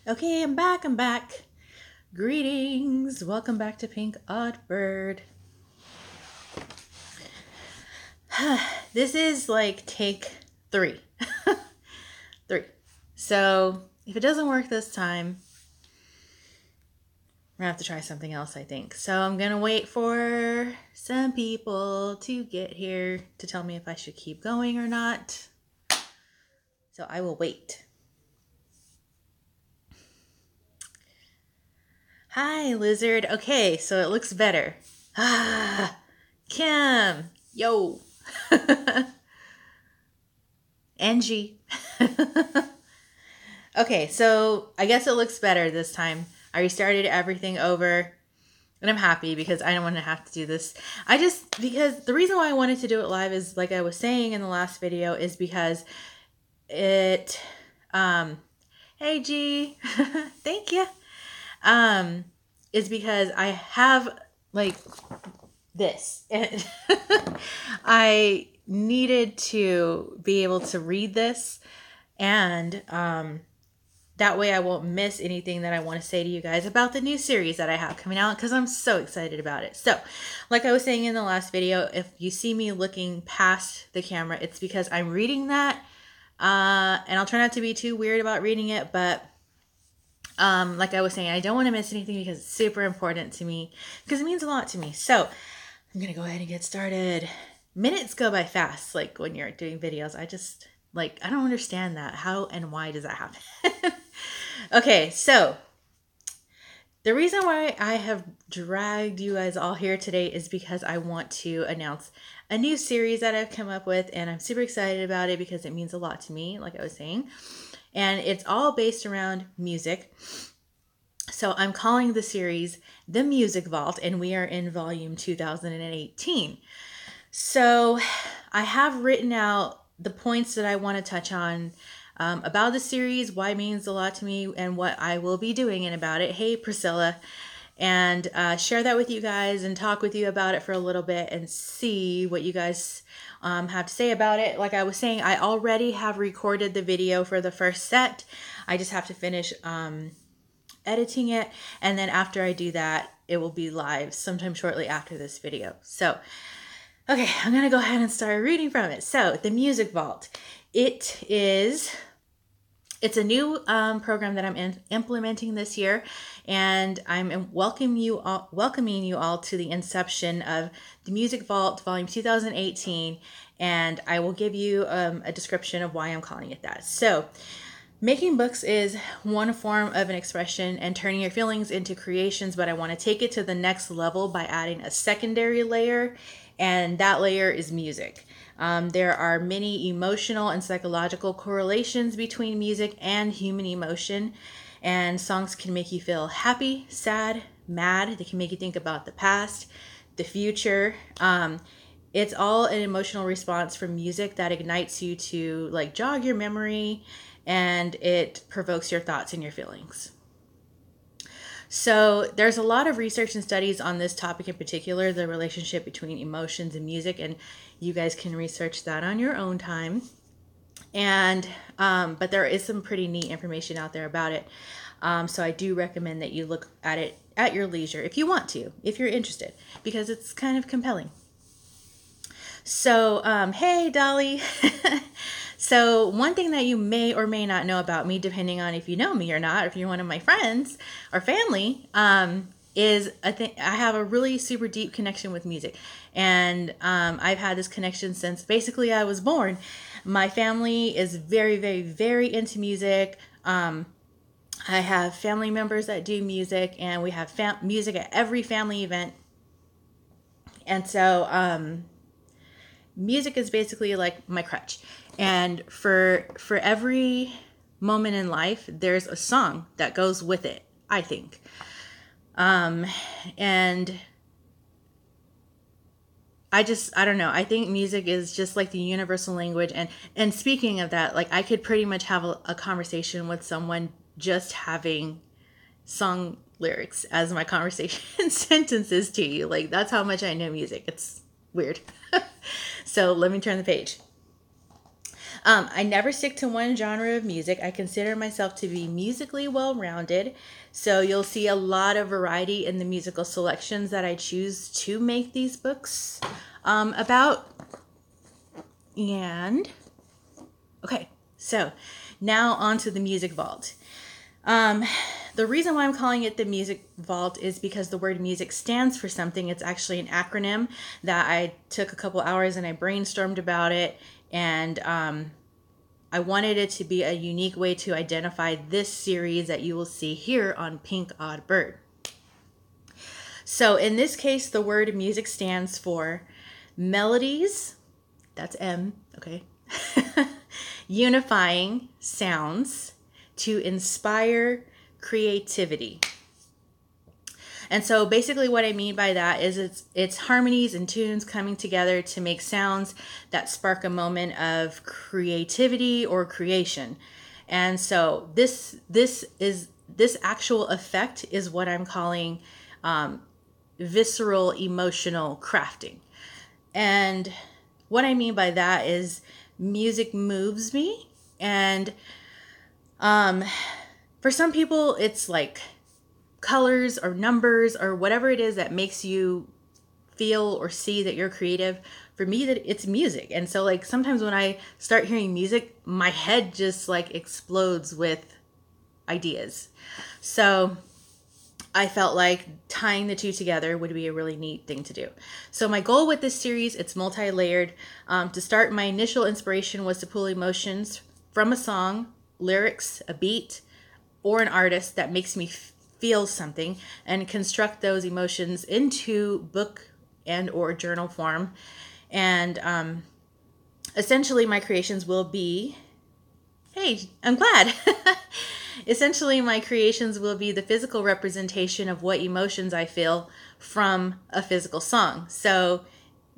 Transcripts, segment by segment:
Okay, I'm back. Greetings. Welcome back to Pink Odd Bird. This is like take 3. 3. So, if it doesn't work this time, we're gonna have to try something else, I think. So, I'm gonna wait for some people to get here to tell me if I should keep going or not. So, I will wait. Hi, Lizard. Okay, so it looks better. Kim. Yo. Angie. Okay, so I guess it looks better this time. I restarted everything over and I'm happy because I don't want to have to do this. Because the reason why I wanted to do it live is, like I was saying in the last video, is because it, hey G, thank you. Is because I have like this and I needed to be able to read this, and that way I won't miss anything that I want to say to you guys about the new series that I have coming out, because I'm so excited about it. So, like I was saying in the last video, if you see me looking past the camera, it's because I'm reading that, and I'll try not to be too weird about reading it, but like I was saying, I don't want to miss anything because it's super important to me, because it means a lot to me. So I'm going to go ahead and get started. Minutes go by fast, like when you're doing videos. I don't understand that. How and why does that happen? Okay, so the reason why I have dragged you guys all here today is because I want to announce a new series that I've come up with, and I'm super excited about it because it means a lot to me, like I was saying. And it's all based around music. So I'm calling the series The Music Vault, and we are in volume 2018. So I have written out the points that I want to touch on about the series, why it means a lot to me, and what I will be doing about it. Hey, Priscilla. And share that with you guys and talk with you about it for a little bit and see what you guys have to say about it. Like I was saying, I already have recorded the video for the first set. I just have to finish editing it, and then after I do that, it will be live sometime shortly after this video. So, okay, I'm gonna go ahead and start reading from it. So, The Music Vault. It's a new program that I'm implementing this year, and I'm welcoming you all to the inception of the Music Vault Volume 2018, and I will give you a description of why I'm calling it that. So, making books is one form of an expression and turning your feelings into creations, but I want to take it to the next level by adding a secondary layer, and that layer is music. There are many emotional and psychological correlations between music and human emotion, and songs can make you feel happy, sad, mad. They can make you think about the past, the future. It's all an emotional response from music that ignites you to like jog your memory, and it provokes your thoughts and your feelings. So there's a lot of research and studies on this topic in particular, the relationship between emotions and music, and you guys can research that on your own time. And but there is some pretty neat information out there about it. So I do recommend that you look at it at your leisure if you want to, if you're interested, because it's kind of compelling. So, hey, Dolly. So one thing that you may or may not know about me, depending on if you know me or not, if you're one of my friends or family, is I have a really super deep connection with music. And I've had this connection since basically I was born. My family is very, very, very into music. I have family members that do music, and we have music at every family event. And so music is basically like my crutch. And for every moment in life, there's a song that goes with it, I think. And I don't know. I think music is just like the universal language. And speaking of that, like I could pretty much have a conversation with someone just having song lyrics as my conversation sentences to you. Like that's how much I know music. It's weird. So let me turn the page. I never stick to one genre of music. I consider myself to be musically well-rounded. So you'll see a lot of variety in the musical selections that I choose to make these books about. And okay, so now on to the music vault. The reason why I'm calling it the music vault is because the word music stands for something. It's actually an acronym that I took a couple hours and I brainstormed about it. And I wanted it to be a unique way to identify this series that you will see here on Pink Odd Bird. So in this case, the word music stands for melodies. That's M, okay. Unifying sounds to inspire creativity. And so basically what I mean by that is it's harmonies and tunes coming together to make sounds that spark a moment of creativity or creation. And so this actual effect is what I'm calling visceral emotional crafting. And what I mean by that is music moves me, and for some people it's like colors or numbers or whatever it is that makes you feel or see that you're creative. For me, that it's music. And so like sometimes when I start hearing music, my head just like explodes with ideas. So I felt like tying the two together would be a really neat thing to do. So my goal with this series, it's multi-layered. To start, my initial inspiration was to pull emotions from a song, lyrics, a beat, or an artist that makes me feel something, and construct those emotions into book and or journal form. And essentially my creations will be, hey, I'm glad. Essentially, my creations will be the physical representation of what emotions I feel from a physical song. So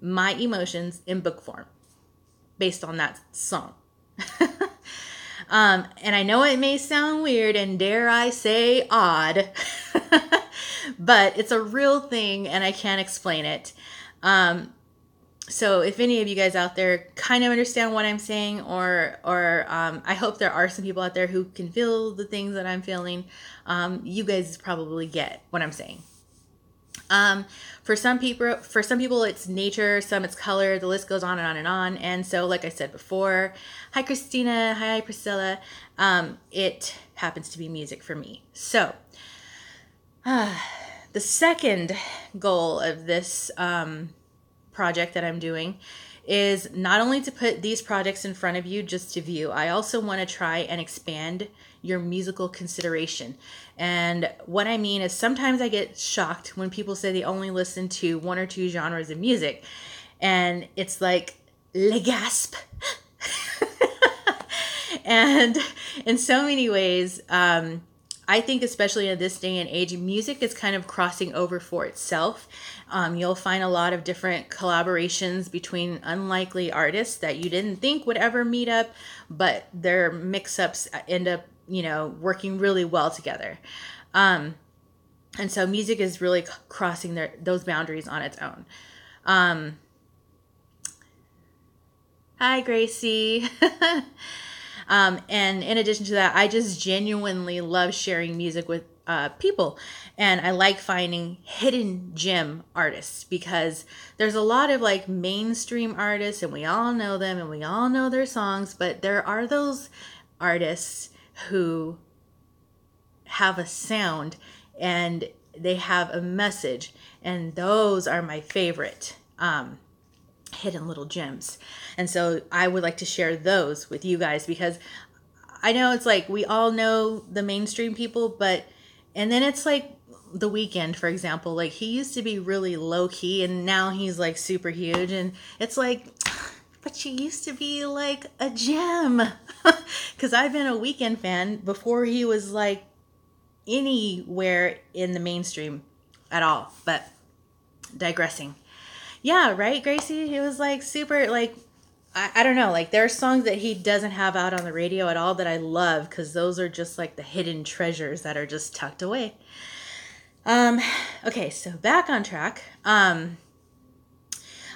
my emotions in book form based on that song. And I know it may sound weird and dare I say odd, but it's a real thing and I can't explain it. So if any of you guys out there kind of understand what I'm saying, or I hope there are some people out there who can feel the things that I'm feeling, you guys probably get what I'm saying. For some people it's nature, some it's color, the list goes on and on and on. And so like I said before, hi Christina, hi Priscilla, it happens to be music for me. So the second goal of this project that I'm doing is not only to put these projects in front of you just to view, I also want to try and expand your musical consideration. And what I mean is sometimes I get shocked when people say they only listen to one or two genres of music, and it's like le gasp. And in so many ways, I think especially in this day and age, music is kind of crossing over for itself. You'll find a lot of different collaborations between unlikely artists that you didn't think would ever meet up, but their mix-ups end up, working really well together. And so music is really crossing those boundaries on its own. Hi, Gracie. And in addition to that, I just genuinely love sharing music with people. And I like finding hidden gem artists, because there's a lot of like mainstream artists and we all know them and we all know their songs, but there are those artists who have a sound and they have a message, and those are my favorite hidden little gems. And so I would like to share those with you guys, because I know it's like we all know the mainstream people, and then it's like The Weeknd, for example, like he used to be really low key and now he's like super huge, and it's like, but you used to be like a gem. Because I've been a Weeknd fan before he was like anywhere in the mainstream at all. But digressing. Yeah, right, Gracie? He was like super, like, I don't know, like there are songs that he doesn't have out on the radio at all that I love, because those are just like the hidden treasures that are just tucked away. Okay, so back on track.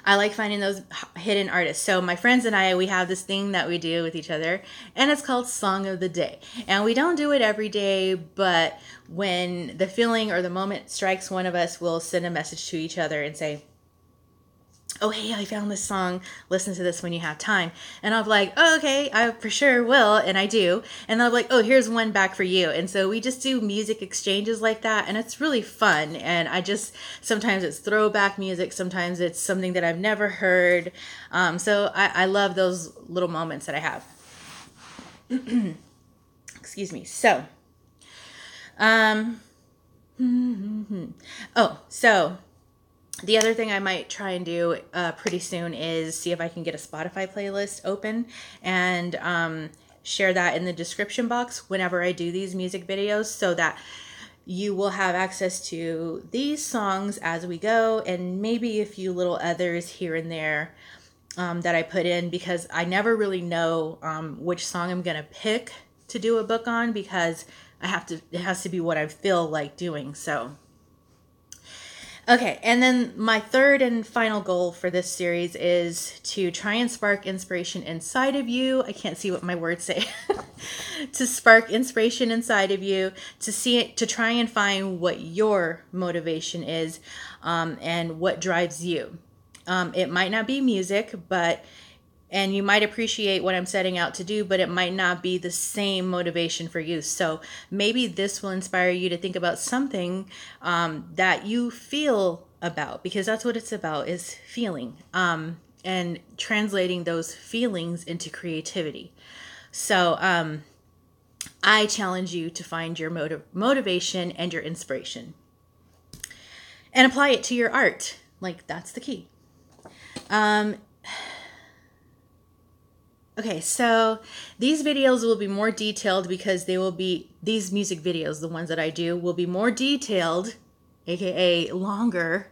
I like finding those hidden artists. So my friends and I, we have this thing that we do with each other, and it's called Song of the Day. And we don't do it every day, but when the feeling or the moment strikes one of us, we'll send a message to each other and say, oh, hey, I found this song. Listen to this when you have time. And I'll be like, oh, okay, I for sure will. And I do. And they'll be like, oh, here's one back for you. And so we just do music exchanges like that. And it's really fun. And sometimes it's throwback music. Sometimes it's something that I've never heard. So I love those little moments that I have. Excuse me. So, the other thing I might try and do pretty soon is see if I can get a Spotify playlist open and share that in the description box whenever I do these music videos, so that you will have access to these songs as we go, and maybe a few little others here and there that I put in, because I never really know which song I'm going to pick to do a book on, because it has to be what I feel like doing. So okay, and then my third and final goal for this series is to try and spark inspiration inside of you. I can't see what my words say. To spark inspiration inside of you, to try and find what your motivation is, and what drives you. It might not be music, and you might appreciate what I'm setting out to do, but it might not be the same motivation for you. So maybe this will inspire you to think about something that you feel about, because that's what it's about, is feeling, and translating those feelings into creativity. So I challenge you to find your motivation and your inspiration and apply it to your art. Like, that's the key. Okay, so these videos will be more detailed because these music videos, the ones that I do, will be more detailed, aka longer,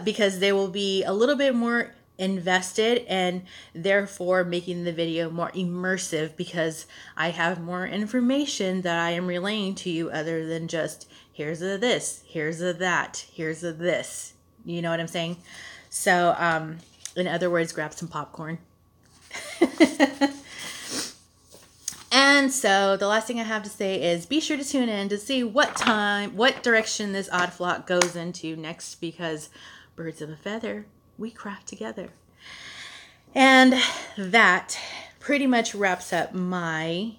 because they will be a little bit more invested, and therefore making the video more immersive, because I have more information that I am relaying to you other than just, here's a this, here's a that, here's a this. You know what I'm saying? So, in other words, grab some popcorn. And so the last thing I have to say is be sure to tune in to see what direction this odd flock goes into next, because birds of a feather, we craft together. And that pretty much wraps up my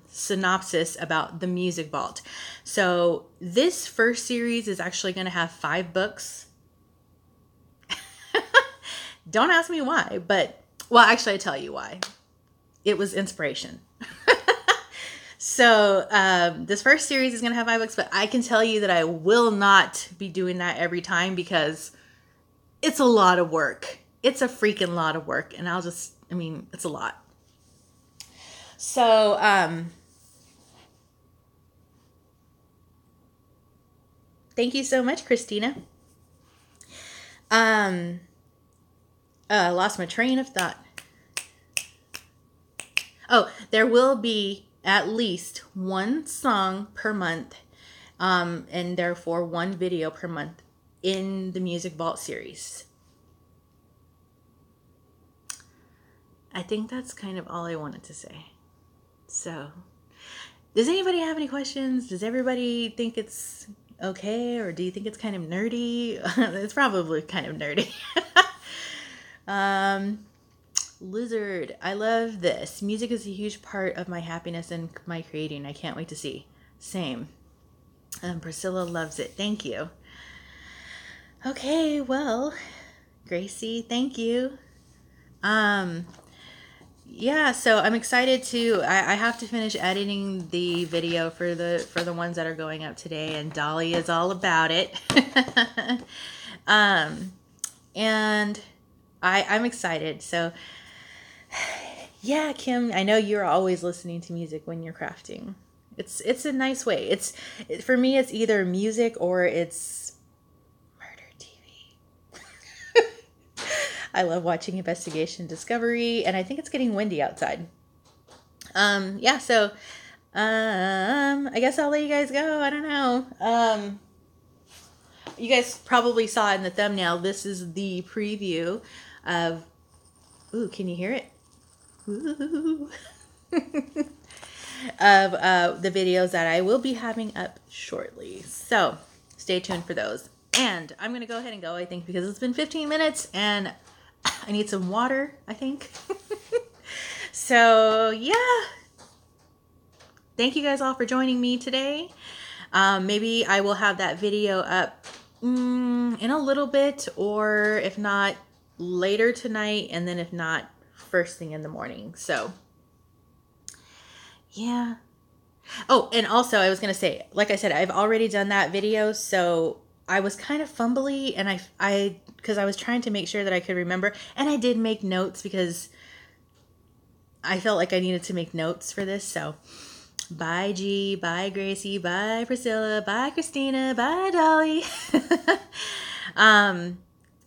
synopsis about the Music Vault. So this first series is actually going to have 5 books. Don't ask me why, well, actually, I tell you why. It was inspiration. So this first series is going to have 5 books, but I can tell you that I will not be doing that every time, because it's a lot of work. It's a freaking lot of work. And it's a lot. So, thank you so much, Christina. I lost my train of thought. Oh, there will be at least 1 song per month, and therefore 1 video per month in the Music Vault series. I think that's kind of all I wanted to say. So, does anybody have any questions? Does everybody think it's okay, or do you think it's kind of nerdy? It's probably kind of nerdy. Lizard, I love this. Music is a huge part of my happiness and my creating. I can't wait to see. Same. Priscilla loves it. Thank you. Okay, well, Gracie, thank you. Yeah, so I'm excited to, I have to finish editing the video for the ones that are going up today, and Dolly is all about it. And I'm excited. So yeah, Kim, I know you're always listening to music when you're crafting. It's a nice way. For me, it's either music or it's murder TV. I love watching Investigation Discovery, and I think it's getting windy outside. Yeah, so I guess I'll let you guys go. I don't know. you guys probably saw in the thumbnail, this is the preview of, ooh, can you hear it? Ooh. Of the videos that I will be having up shortly. So stay tuned for those. And I'm going to go ahead and go, I think, because it's been 15 minutes and I need some water, I think. So, yeah. Thank you guys all for joining me today. Maybe I will have that video up in a little bit, or if not, later tonight, and then if not, first thing in the morning. So, yeah. Oh, and also I was going to say, like I said, I've already done that video, so I was kind of fumbly, and because I was trying to make sure that I could remember, and I did make notes because I felt like I needed to make notes for this. So bye G, bye Gracie, bye Priscilla, bye Christina, bye Dolly.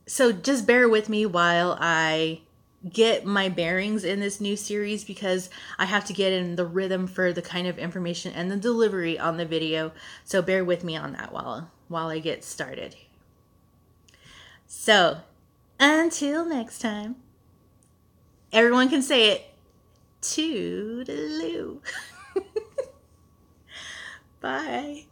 So just bear with me while I get my bearings in this new series, because I have to get in the rhythm for the kind of information and the delivery on the video. So bear with me on that while I get started. So until next time, everyone can say it. Toodaloo. Bye.